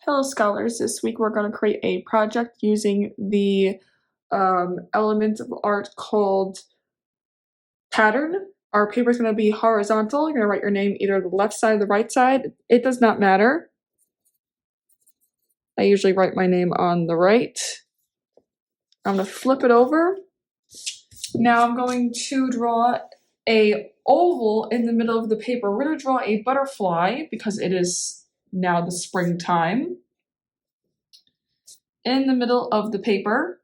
Hello scholars, this week we're going to create a project using the element of art called pattern. Our paper is going to be horizontal. You're going to write your name either the left side or the right side. It does not matter. I usually write my name on the right. I'm going to flip it over. Now I'm going to draw a oval in the middle of the paper. We're going to draw a butterfly because it is now the springtime. In the middle of the paper.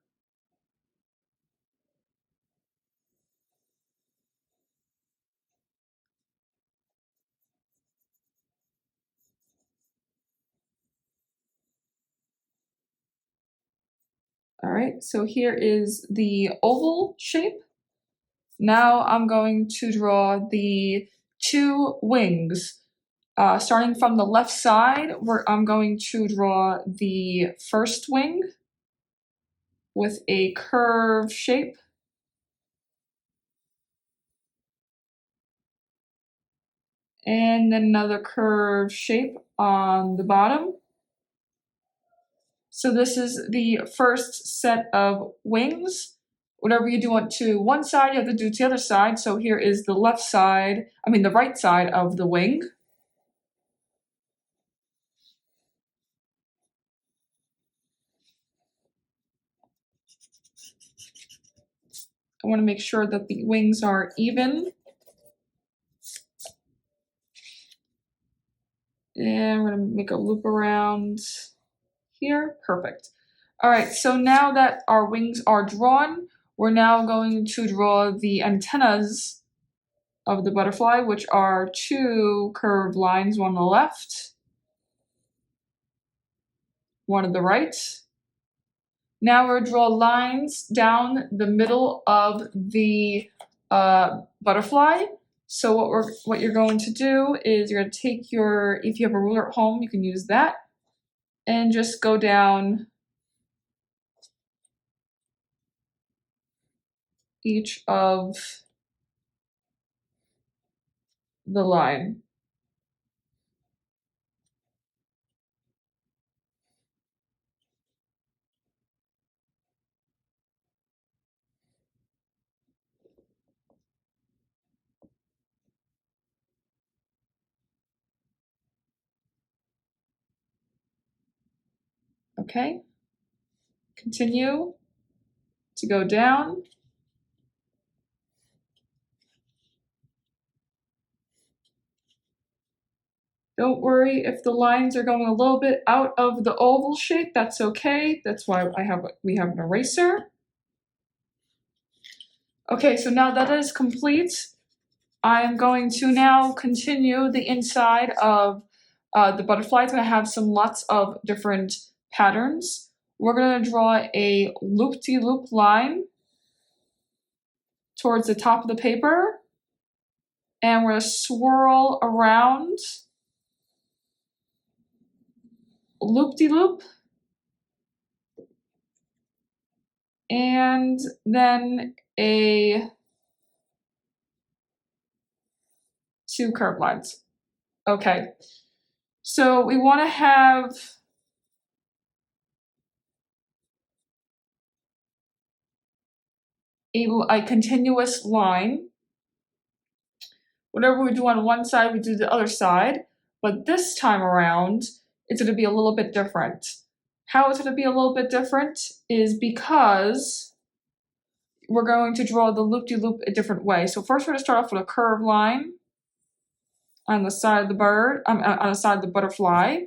All right, so here is the oval shape. Now I'm going to draw the two wings. Starting from the left side, I'm going to draw the first wing with a curved shape. And then another curved shape on the bottom. So this is the first set of wings. Whatever you do on to one side, you have to do to the other side. So here is the the right side of the wing. I want to make sure that the wings are even. And we're going to make a loop around here. Perfect. All right, so now that our wings are drawn, we're now going to draw the antennas of the butterfly, which are two curved lines, one on the left, one on the right. Now we're going to draw lines down the middle of the butterfly. So what you're going to do is you're going to take if you have a ruler at home, you can use that, and just go down each of the line. Okay, continue to go down. Don't worry if the lines are going a little bit out of the oval shape, that's okay. That's why we have an eraser. Okay, so now that is complete, I'm going to now continue the inside of the butterfly. It's going to have lots of different patterns. We're going to draw a loop-de-loop line towards the top of the paper, and we're going to swirl around loop-de-loop, and then two curved lines. Okay, so we want to have a continuous line. Whatever we do on one side, we do the other side. But this time around, it's going to be a little bit different. How it's going to be a little bit different is because we're going to draw the loop-de-loop a different way. So first we're going to start off with a curved line on the side of the bird, on the side of the butterfly.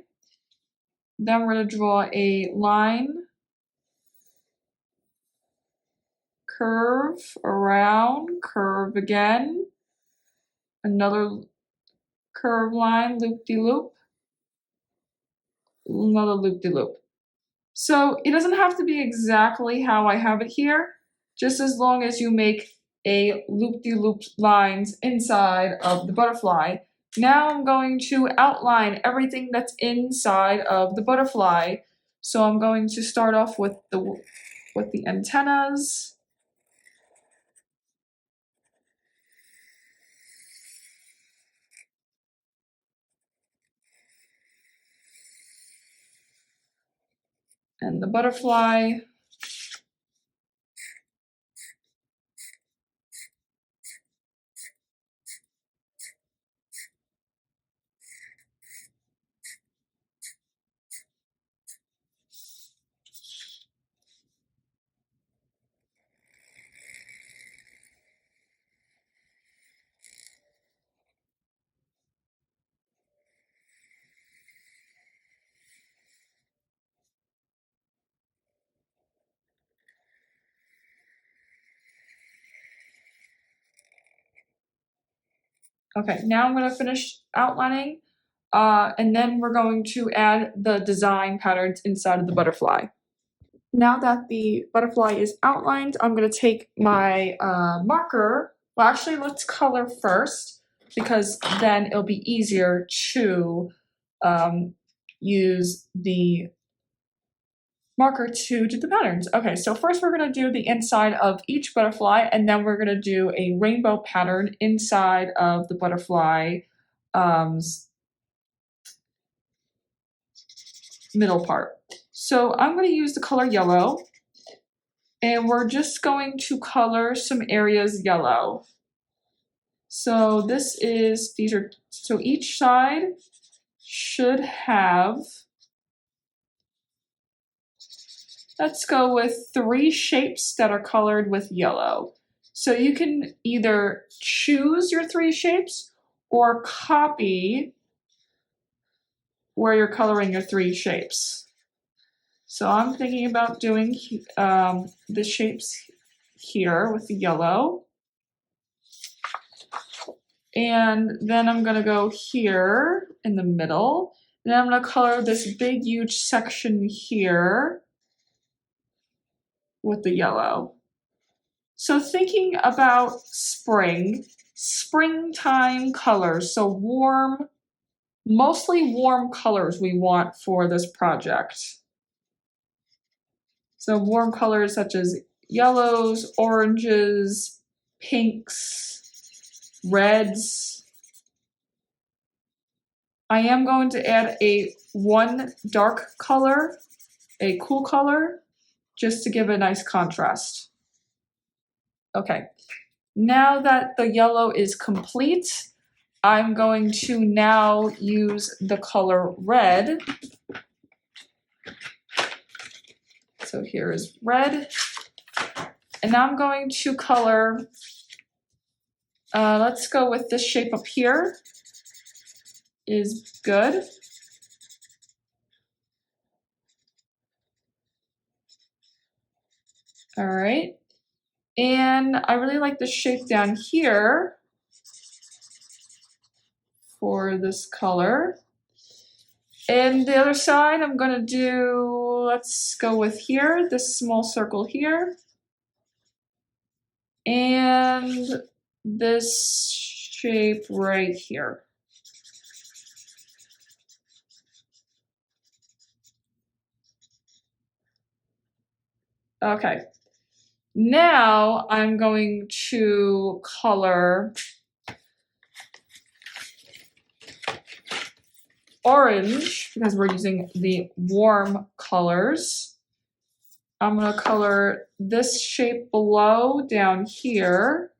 Then we're going to draw a line, curve, around, curve again, another curve line, loop-de-loop, another loop-de-loop. So it doesn't have to be exactly how I have it here, just as long as you make a loop-de-loop lines inside of the butterfly. Now I'm going to outline everything that's inside of the butterfly. So I'm going to start off with the antennas. And the butterfly. Okay, now I'm gonna finish outlining, and then we're going to add the design patterns inside of the butterfly. Now that the butterfly is outlined, I'm gonna take my marker. Well, actually, let's color first because then it'll be easier to use the marker to do the patterns. Okay, so first we're gonna do the inside of each butterfly, and then we're gonna do a rainbow pattern inside of the butterfly middle part. So I'm gonna use the color yellow, and we're just going to color some areas yellow. So so each side should have, let's go with 3 shapes that are colored with yellow. So you can either choose your 3 shapes or copy where you're coloring your 3 shapes. So I'm thinking about doing the shapes here with the yellow. And then I'm gonna go here in the middle. And then I'm gonna color this big, huge section here with the yellow. So thinking about springtime colors, so warm, mostly warm colors we want for this project. So warm colors such as yellows, oranges, pinks, reds. I am going to add one dark color, a cool color, just to give a nice contrast. Okay, now that the yellow is complete, I'm going to now use the color red. So here is red. And now I'm going to color, let's go with this shape up here is good. All right. And I really like the shape down here for this color. And the other side, I'm gonna do, let's go with here, this small circle here. And this shape right here. Okay. Now I'm going to color orange because we're using the warm colors. I'm gonna color this shape below down here,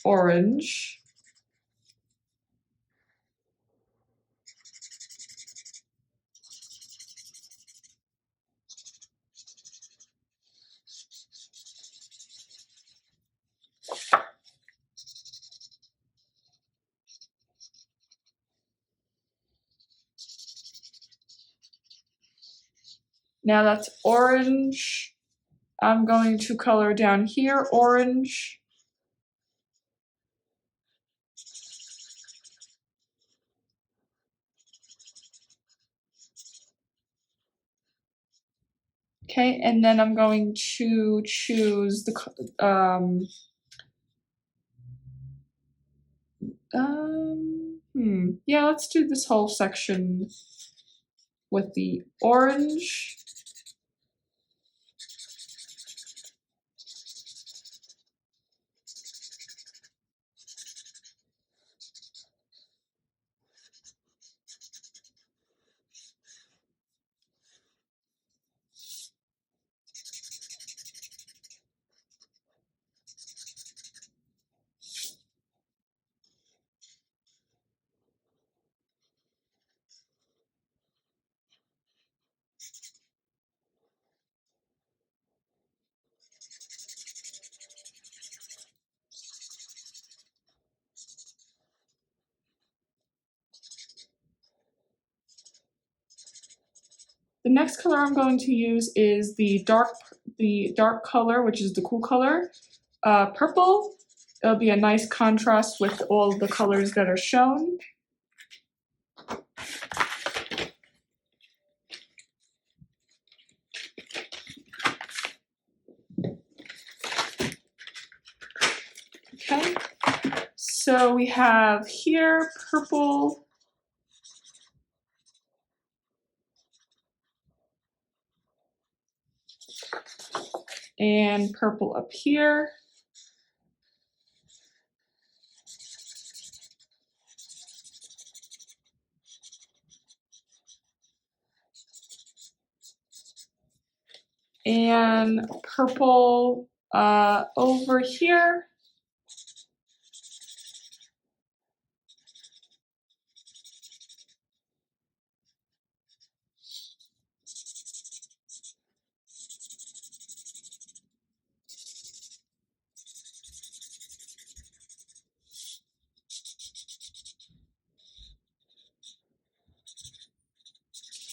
orange. Now that's orange. I'm going to color down here orange. Okay, and then I'm going to choose the yeah, let's do this whole section with the orange. The next color I'm going to use is the dark color, which is the cool color, purple. It'll be a nice contrast with all the colors that are shown. Okay, so we have here purple, and purple up here. And purple over here.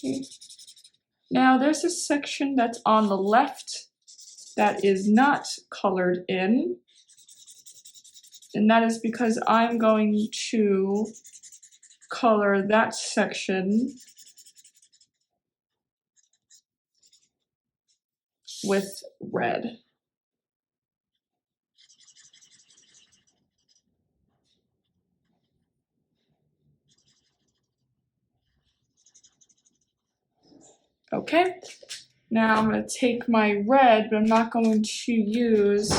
Okay. Now there's a section that's on the left that is not colored in, and that is because I'm going to color that section with red. Okay, now I'm going to take my red, but I'm not going to use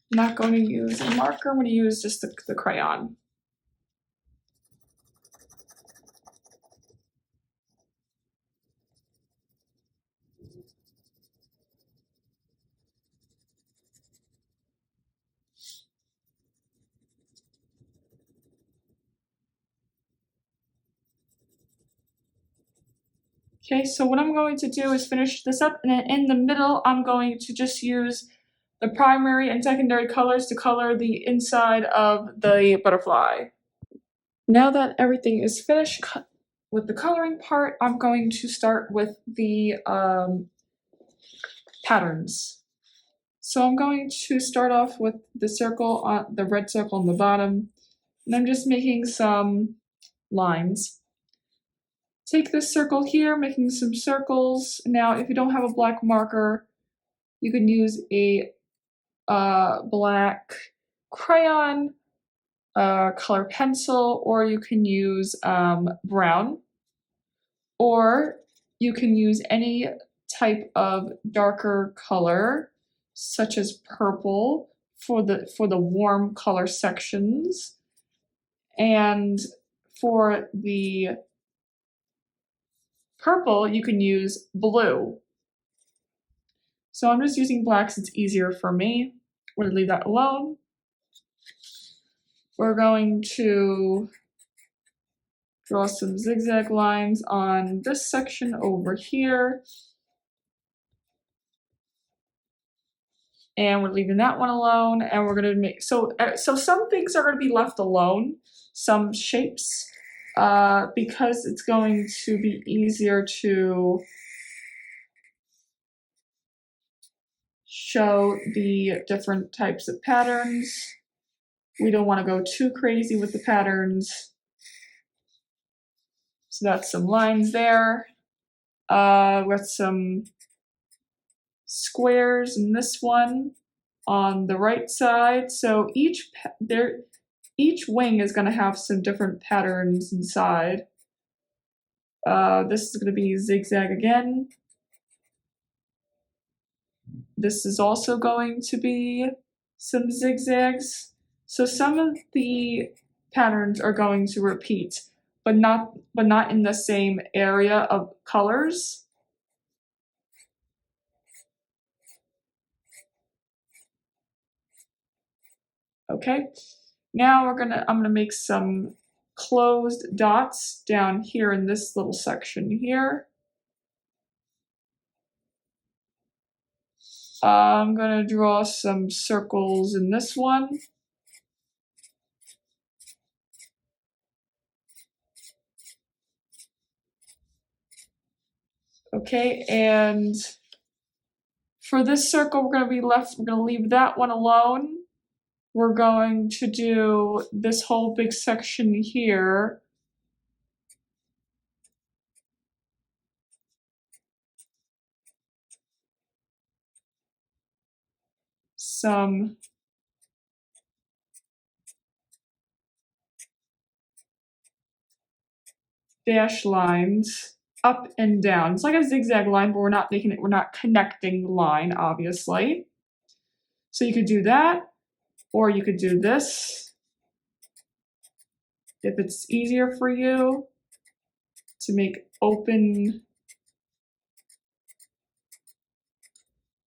not going to use a marker, I'm going to use just the crayon. Okay, so what I'm going to do is finish this up, and then in the middle, I'm going to just use the primary and secondary colors to color the inside of the butterfly. Now that everything is finished with the coloring part, I'm going to start with the patterns. So I'm going to start off with the circle on the red circle on the bottom, and I'm just making some lines. Take this circle here, making some circles. Now, if you don't have a black marker, you can use a black crayon, color pencil, or you can use brown, or you can use any type of darker color, such as purple, for the warm color sections, and for the purple, you can use blue. So I'm just using black since it's easier for me. We're gonna leave that alone. We're going to draw some zigzag lines on this section over here. And we're leaving that one alone, and we're gonna make, so some things are gonna be left alone, some shapes, because it's going to be easier to show the different types of patterns. We don't want to go too crazy with the patterns. So that's some lines there. With some squares in this one on the right side. So each wing is going to have some different patterns inside. This is going to be zigzag again. This is also going to be some zigzags. So some of the patterns are going to repeat, but not in the same area of colors. Okay, now I'm gonna make some closed dots down here in this little section here. I'm gonna draw some circles in this one. Okay, and for this circle, we're going to leave that one alone. We're going to do this whole big section here. Some dash lines up and down. It's like a zigzag line, but we're not connecting the line, obviously. So you could do that, or you could do this if it's easier for you to make open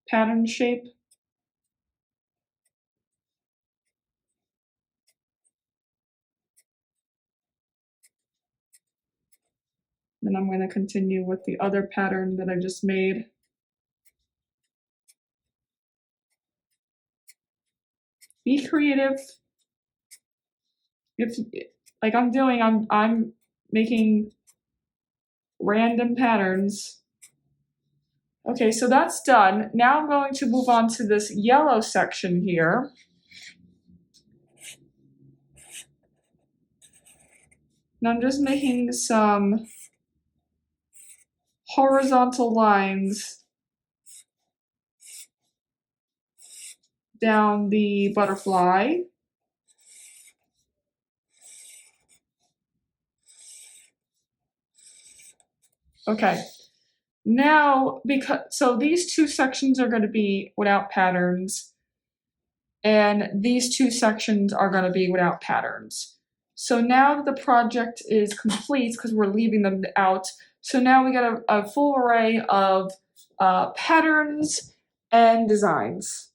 pattern shape. Then I'm going to continue with the other pattern that I just made. Be creative. If like I'm doing, I'm making random patterns. Okay, so that's done. Now I'm going to move on to this yellow section here. And I'm just making some horizontal lines down the butterfly. Okay, now so these two sections are going to be without patterns, and these two sections are going to be without patterns. So now that the project is complete, because we're leaving them out, so now we got a full array of patterns and designs.